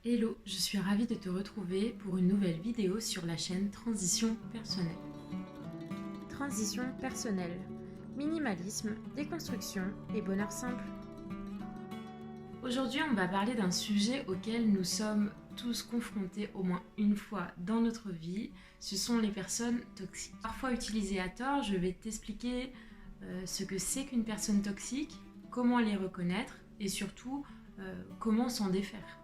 Hello, je suis ravie de te retrouver pour une nouvelle vidéo sur la chaîne Transition Personnelle. Transition personnelle, minimalisme, déconstruction et bonheur simple. Aujourd'hui, on va parler d'un sujet auquel nous sommes tous confrontés au moins une fois dans notre vie. Ce sont les personnes toxiques. Parfois utilisées à tort, je vais t'expliquer ce que c'est qu'une personne toxique, comment les reconnaître et surtout comment s'en défaire.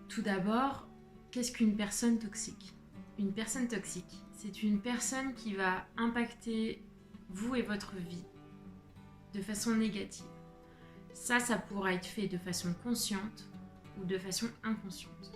Tout d'abord, qu'est-ce qu'une personne toxique ? Une personne toxique, c'est une personne qui va impacter vous et votre vie de façon négative. Ça pourra être fait de façon consciente ou de façon inconsciente.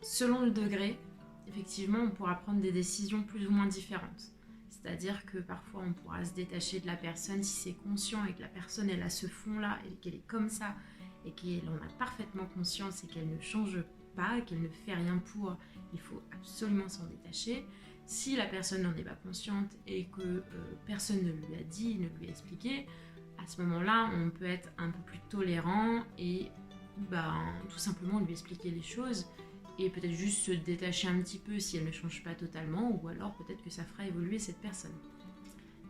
Selon le degré, effectivement, on pourra prendre des décisions plus ou moins différentes. C'est-à-dire que parfois, on pourra se détacher de la personne si c'est conscient et que la personne, elle a ce fond-là et qu'elle est comme ça et qu'elle en a parfaitement conscience et qu'elle ne change pas, qu'elle ne fait rien pour, il faut absolument s'en détacher. Si la personne n'en est pas consciente et que personne ne lui a dit, ne lui a expliqué, à ce moment-là, on peut être un peu plus tolérant et tout simplement lui expliquer les choses et peut-être juste se détacher un petit peu si elle ne change pas totalement, ou alors peut-être que ça fera évoluer cette personne.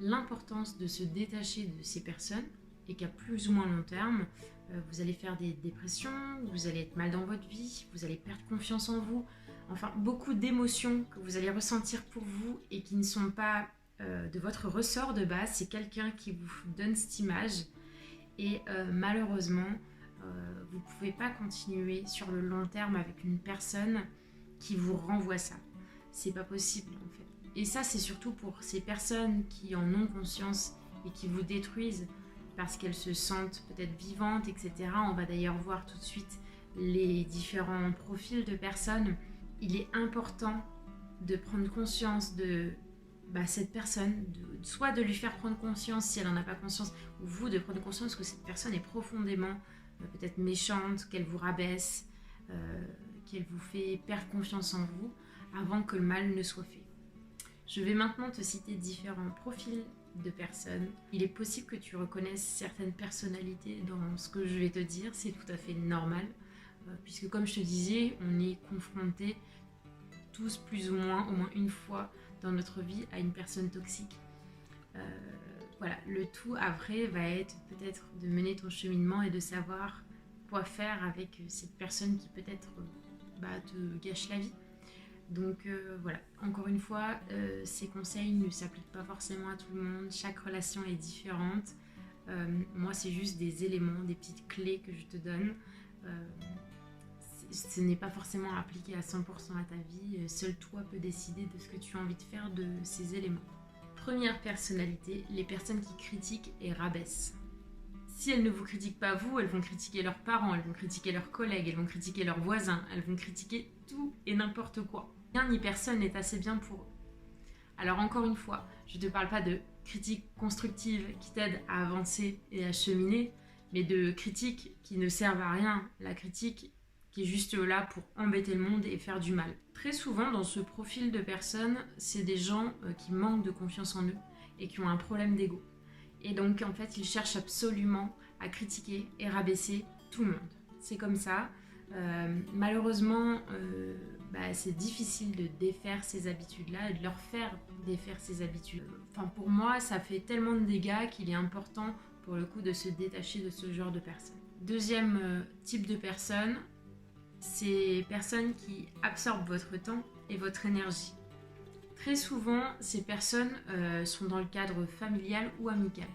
L'importance de se détacher de ces personnes est qu'à plus ou moins long terme, vous allez faire des dépressions, vous allez être mal dans votre vie, vous allez perdre confiance en vous, enfin beaucoup d'émotions que vous allez ressentir pour vous et qui ne sont pas de votre ressort de base. C'est quelqu'un qui vous donne cette image et malheureusement vous ne pouvez pas continuer sur le long terme avec une personne qui vous renvoie ça. C'est pas possible en fait. Et ça, c'est surtout pour ces personnes qui en ont conscience et qui vous détruisent parce qu'elles se sentent peut-être vivantes, etc. On va d'ailleurs voir tout de suite les différents profils de personnes. Il est important de prendre conscience de cette personne, soit de lui faire prendre conscience si elle n'en a pas conscience, ou vous de prendre conscience que cette personne est profondément peut-être méchante, qu'elle vous rabaisse, qu'elle vous fait perdre confiance en vous avant que le mal ne soit fait. Je vais maintenant te citer différents profils de personnes. Il est possible que tu reconnaisses certaines personnalités dans ce que je vais te dire, c'est tout à fait normal, puisque comme je te disais, on est confrontés tous plus ou moins, au moins une fois dans notre vie, à une personne toxique. Voilà, le tout après va être peut-être de mener ton cheminement et de savoir quoi faire avec cette personne qui peut-être te gâche la vie. Donc voilà, encore une fois, ces conseils ne s'appliquent pas forcément à tout le monde, chaque relation est différente. Moi, c'est juste des éléments, des petites clés que je te donne. Ce n'est pas forcément appliqué à 100% à ta vie, seul toi peux décider de ce que tu as envie de faire de ces éléments. Première personnalité, les personnes qui critiquent et rabaissent. Si elles ne vous critiquent pas vous, elles vont critiquer leurs parents, elles vont critiquer leurs collègues, elles vont critiquer leurs voisins, elles vont critiquer tout et n'importe quoi. Rien ni personne n'est assez bien pour eux. Alors encore une fois, je ne te parle pas de critiques constructives qui t'aident à avancer et à cheminer, mais de critiques qui ne servent à rien. La critique qui est juste là pour embêter le monde et faire du mal. Très souvent, dans ce profil de personnes, c'est des gens qui manquent de confiance en eux et qui ont un problème d'ego. Et donc, en fait, ils cherchent absolument à critiquer et rabaisser tout le monde. C'est comme ça. Malheureusement, c'est difficile de défaire ces habitudes-là et de leur faire défaire ces habitudes. Enfin, pour moi, ça fait tellement de dégâts qu'il est important, pour le coup, de se détacher de ce genre de personnes. Deuxième type de personnes, ces personnes qui absorbent votre temps et votre énergie. Très souvent, ces personnes sont dans le cadre familial ou amical.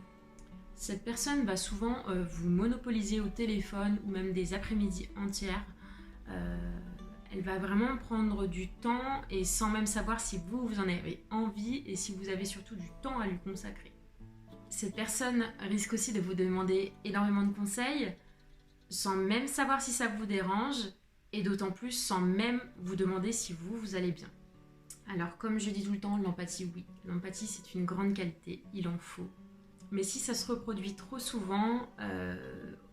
Cette personne va souvent vous monopoliser au téléphone ou même des après-midi entières. Elle va vraiment prendre du temps et sans même savoir si vous en avez envie et si vous avez surtout du temps à lui consacrer. Cette personne risque aussi de vous demander énormément de conseils sans même savoir si ça vous dérange et d'autant plus sans même vous demander si vous allez bien. Alors comme je dis tout le temps, l'empathie, oui. L'empathie, c'est une grande qualité, il en faut. Mais si ça se reproduit trop souvent,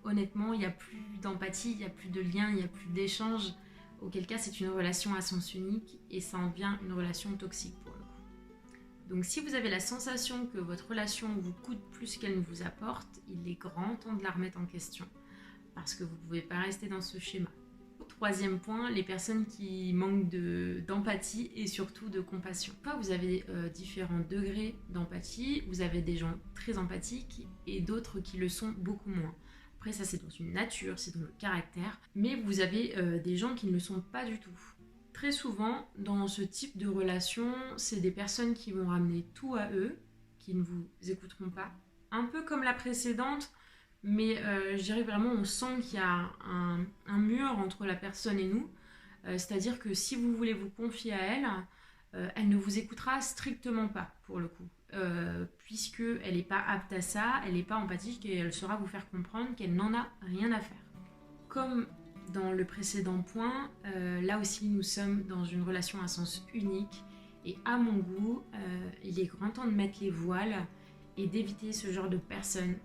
honnêtement, il n'y a plus d'empathie, il n'y a plus de lien, il n'y a plus d'échange. Auquel cas, c'est une relation à sens unique et ça en devient une relation toxique pour le coup. Donc si vous avez la sensation que votre relation vous coûte plus qu'elle ne vous apporte, il est grand temps de la remettre en question parce que vous ne pouvez pas rester dans ce schéma. Troisième point, les personnes qui manquent d'empathie et surtout de compassion. Vous avez différents degrés d'empathie. Vous avez des gens très empathiques et d'autres qui le sont beaucoup moins. Après ça c'est dans une nature, c'est dans le caractère. Mais vous avez des gens qui ne le sont pas du tout. Très souvent, dans ce type de relation, c'est des personnes qui vont ramener tout à eux, qui ne vous écouteront pas. Un peu comme la précédente, mais je dirais vraiment, on sent qu'il y a un mur entre la personne et nous. C'est-à-dire que si vous voulez vous confier à elle, elle ne vous écoutera strictement pas, pour le coup. Puisqu'elle n'est pas apte à ça, elle n'est pas empathique et elle saura vous faire comprendre qu'elle n'en a rien à faire. Comme dans le précédent point, là aussi nous sommes dans une relation à sens unique et à mon goût, il est grand temps de mettre les voiles et d'éviter ce genre de personne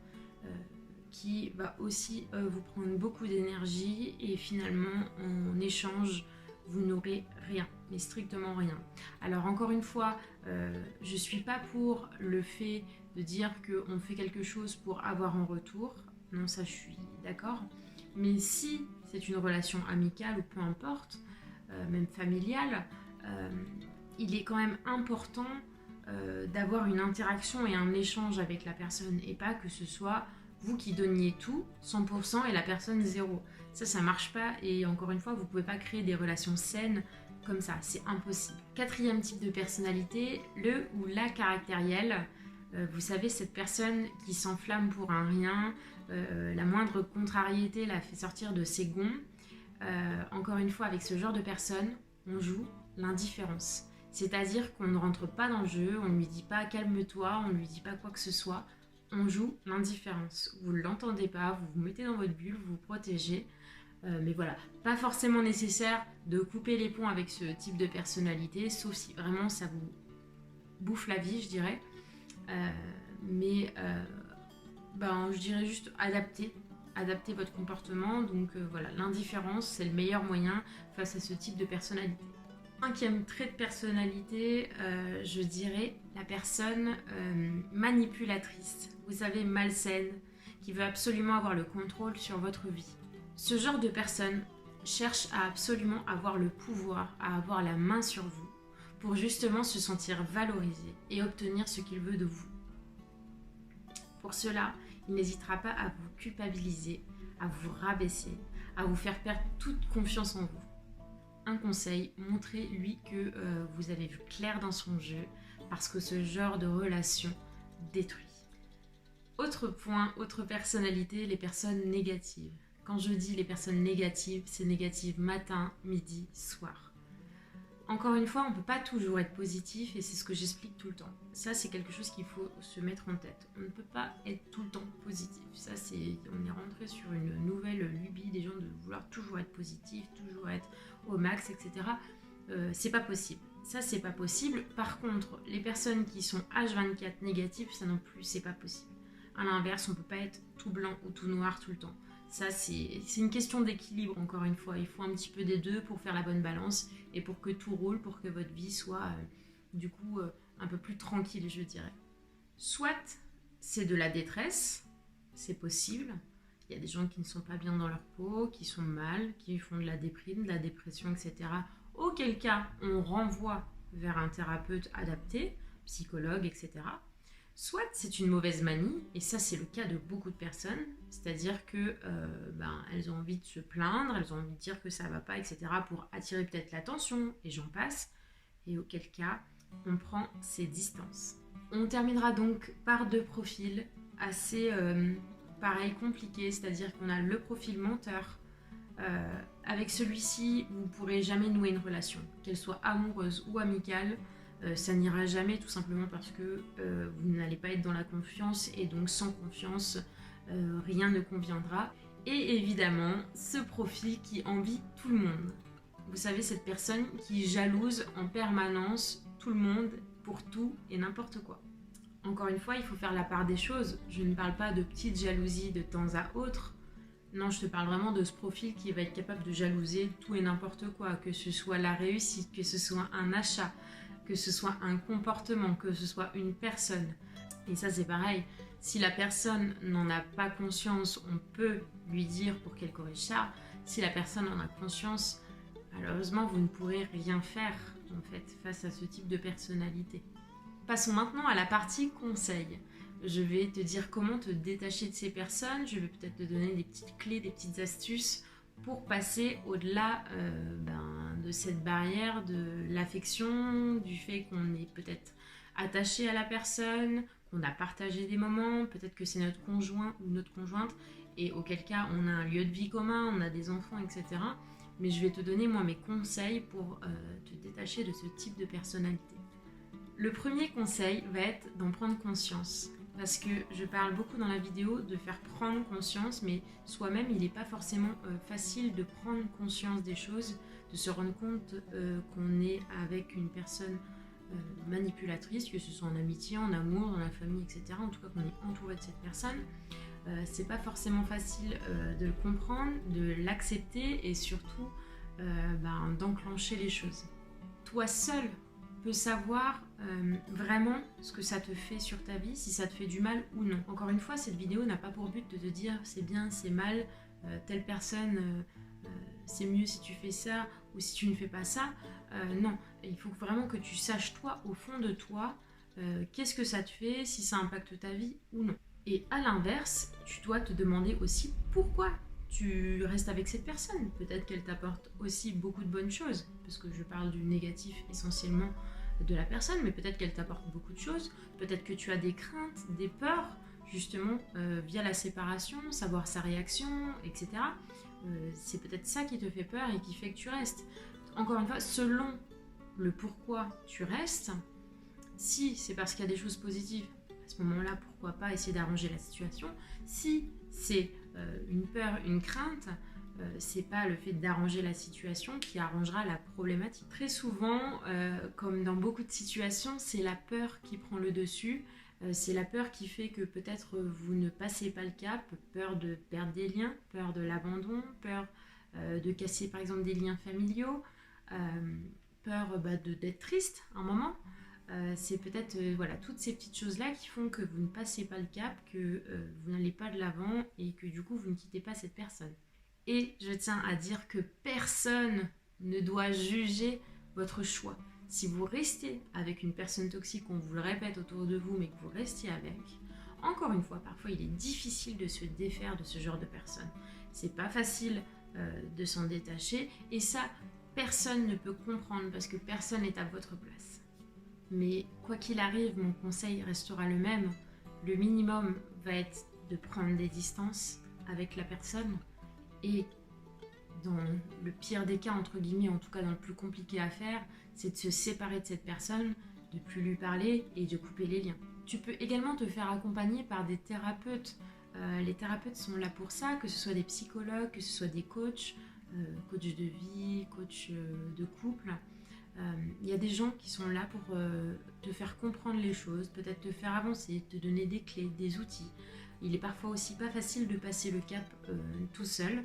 qui va aussi vous prendre beaucoup d'énergie et finalement en échange vous n'aurez rien, mais strictement rien. Alors encore une fois, je suis pas pour le fait de dire qu'on fait quelque chose pour avoir en retour, non ça je suis d'accord, mais si c'est une relation amicale ou peu importe, même familiale, il est quand même important d'avoir une interaction et un échange avec la personne et pas que ce soit vous qui donniez tout, 100% et la personne 0. Ça marche pas et encore une fois, vous pouvez pas créer des relations saines comme ça, c'est impossible. Quatrième type de personnalité, le ou la caractérielle. Vous savez, cette personne qui s'enflamme pour un rien, la moindre contrariété la fait sortir de ses gonds. Encore une fois, avec ce genre de personne, on joue l'indifférence. C'est-à-dire qu'on ne rentre pas dans le jeu, on ne lui dit pas calme-toi, on ne lui dit pas quoi que ce soit. On joue l'indifférence. Vous ne l'entendez pas, vous vous mettez dans votre bulle, vous vous protégez. Mais voilà, pas forcément nécessaire de couper les ponts avec ce type de personnalité, sauf si vraiment ça vous bouffe la vie, je dirais. Je dirais juste adapter votre comportement. Donc voilà, l'indifférence, c'est le meilleur moyen face à ce type de personnalité. Cinquième trait de personnalité, je dirais la personne manipulatrice, vous savez, malsaine, qui veut absolument avoir le contrôle sur votre vie. Ce genre de personne cherche à absolument avoir le pouvoir, à avoir la main sur vous, pour justement se sentir valorisé et obtenir ce qu'il veut de vous. Pour cela, il n'hésitera pas à vous culpabiliser, à vous rabaisser, à vous faire perdre toute confiance en vous. Un conseil, montrez-lui que vous avez vu clair dans son jeu, parce que ce genre de relation détruit. Autre point, autre personnalité, les personnes négatives. Quand je dis les personnes négatives, c'est négatif matin, midi, soir. Encore une fois, on ne peut pas toujours être positif et c'est ce que j'explique tout le temps. Ça, c'est quelque chose qu'il faut se mettre en tête. On ne peut pas être tout le temps positif. Ça, on est rentré sur une nouvelle lubie des gens de vouloir toujours être positif, toujours être au max, etc. C'est pas possible. Ça, c'est pas possible. Par contre, les personnes qui sont H24 négatives, ça non plus, c'est pas possible. À l'inverse, on ne peut pas être tout blanc ou tout noir tout le temps. Ça, c'est une question d'équilibre, encore une fois. Il faut un petit peu des deux pour faire la bonne balance et pour que tout roule, pour que votre vie soit, un peu plus tranquille, je dirais. Soit c'est de la détresse, c'est possible. Il y a des gens qui ne sont pas bien dans leur peau, qui sont mal, qui font de la déprime, de la dépression, etc. Auquel cas, on renvoie vers un thérapeute adapté, psychologue, etc. Soit c'est une mauvaise manie, et ça c'est le cas de beaucoup de personnes, c'est-à-dire que elles ont envie de se plaindre, elles ont envie de dire que ça va pas, etc. pour attirer peut-être l'attention, et j'en passe, et auquel cas on prend ses distances. On terminera donc par deux profils assez compliqués, c'est-à-dire qu'on a le profil menteur. Avec celui-ci, vous ne pourrez jamais nouer une relation, qu'elle soit amoureuse ou amicale. Ça n'ira jamais tout simplement parce que vous n'allez pas être dans la confiance et donc sans confiance, rien ne conviendra. Et évidemment, ce profil qui envie tout le monde. Vous savez, cette personne qui jalouse en permanence tout le monde pour tout et n'importe quoi. Encore une fois, il faut faire la part des choses. Je ne parle pas de petites jalousies de temps à autre. Non, je te parle vraiment de ce profil qui va être capable de jalouser tout et n'importe quoi, que ce soit la réussite, que ce soit un achat, que ce soit un comportement, que ce soit une personne. Et ça, c'est pareil. Si la personne n'en a pas conscience, on peut lui dire pour qu'elle corrige ça. Si la personne en a conscience, malheureusement, vous ne pourrez rien faire en fait face à ce type de personnalité. Passons maintenant à la partie conseil. Je vais te dire comment te détacher de ces personnes. Je vais peut-être te donner des petites clés, des petites astuces pour passer au-delà de cette barrière de l'affection, du fait qu'on est peut-être attaché à la personne, qu'on a partagé des moments, peut-être que c'est notre conjoint ou notre conjointe, et auquel cas on a un lieu de vie commun, on a des enfants, etc. Mais je vais te donner moi mes conseils pour te détacher de ce type de personnalité. Le premier conseil va être d'en prendre conscience. Parce que je parle beaucoup dans la vidéo de faire prendre conscience, mais soi-même, il n'est pas forcément facile de prendre conscience des choses, de se rendre compte qu'on est avec une personne manipulatrice, que ce soit en amitié, en amour, dans la famille, etc. En tout cas, qu'on est entouré de cette personne. C'est pas forcément facile de le comprendre, de l'accepter et surtout d'enclencher les choses. Toi seul peut savoir vraiment ce que ça te fait sur ta vie, si ça te fait du mal ou non. Encore une fois, cette vidéo n'a pas pour but de te dire c'est bien, c'est mal, telle personne, c'est mieux si tu fais ça ou si tu ne fais pas ça. Non, il faut vraiment que tu saches toi, au fond de toi, qu'est-ce que ça te fait, si ça impacte ta vie ou non. Et à l'inverse, tu dois te demander aussi pourquoi tu restes avec cette personne. Peut-être qu'elle t'apporte aussi beaucoup de bonnes choses, parce que je parle du négatif essentiellement de la personne, mais peut-être qu'elle t'apporte beaucoup de choses. Peut-être que tu as des craintes, des peurs, justement, via la séparation, savoir sa réaction, etc. C'est peut-être ça qui te fait peur et qui fait que tu restes. Encore une fois, selon le pourquoi tu restes, si c'est parce qu'il y a des choses positives, à ce moment-là, pourquoi pas essayer d'arranger la situation. Si c'est une peur, une crainte, c'est pas le fait d'arranger la situation qui arrangera la problématique. Très souvent, comme dans beaucoup de situations, c'est la peur qui prend le dessus. C'est la peur qui fait que peut-être vous ne passez pas le cap, peur de perdre des liens, peur de l'abandon, peur de casser par exemple des liens familiaux, peur d'être triste un moment. C'est peut-être toutes ces petites choses-là qui font que vous ne passez pas le cap, que vous n'allez pas de l'avant et que du coup vous ne quittez pas cette personne. Et je tiens à dire que personne ne doit juger votre choix. Si vous restez avec une personne toxique, on vous le répète autour de vous, mais que vous restiez avec, encore une fois, parfois il est difficile de se défaire de ce genre de personne. C'est pas facile de s'en détacher et ça, personne ne peut comprendre parce que personne n'est à votre place. Mais quoi qu'il arrive, mon conseil restera le même. Le minimum va être de prendre des distances avec la personne et dans le pire des cas, entre guillemets, en tout cas dans le plus compliqué à faire, c'est de se séparer de cette personne, de plus lui parler et de couper les liens. Tu peux également te faire accompagner par des thérapeutes. Les thérapeutes sont là pour ça, que ce soit des psychologues, que ce soit des coachs, coachs de vie, coachs de couple. Il y a des gens qui sont là pour te faire comprendre les choses, peut-être te faire avancer, te donner des clés, des outils. Il est parfois aussi pas facile de passer le cap tout seul.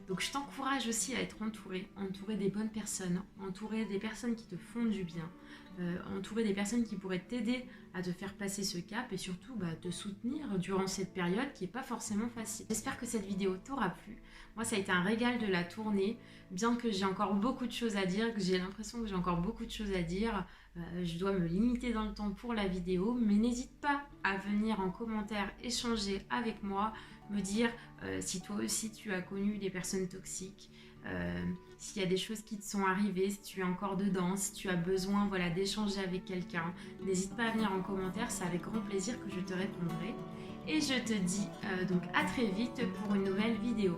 Donc je t'encourage aussi à être entouré des bonnes personnes, entouré des personnes qui te font du bien, entouré des personnes qui pourraient t'aider à te faire passer ce cap et surtout te soutenir durant cette période qui n'est pas forcément facile. J'espère que cette vidéo t'aura plu. Moi, ça a été un régal de la tourner, bien que j'ai encore beaucoup de choses à dire, que j'ai l'impression que j'ai encore beaucoup de choses à dire. Je dois me limiter dans le temps pour la vidéo, mais n'hésite pas à venir en commentaire échanger avec moi, me dire si toi aussi tu as connu des personnes toxiques, s'il y a des choses qui te sont arrivées, si tu es encore dedans, si tu as besoin d'échanger avec quelqu'un. N'hésite pas à venir en commentaire, c'est avec grand plaisir que je te répondrai. Et je te dis donc à très vite pour une nouvelle vidéo.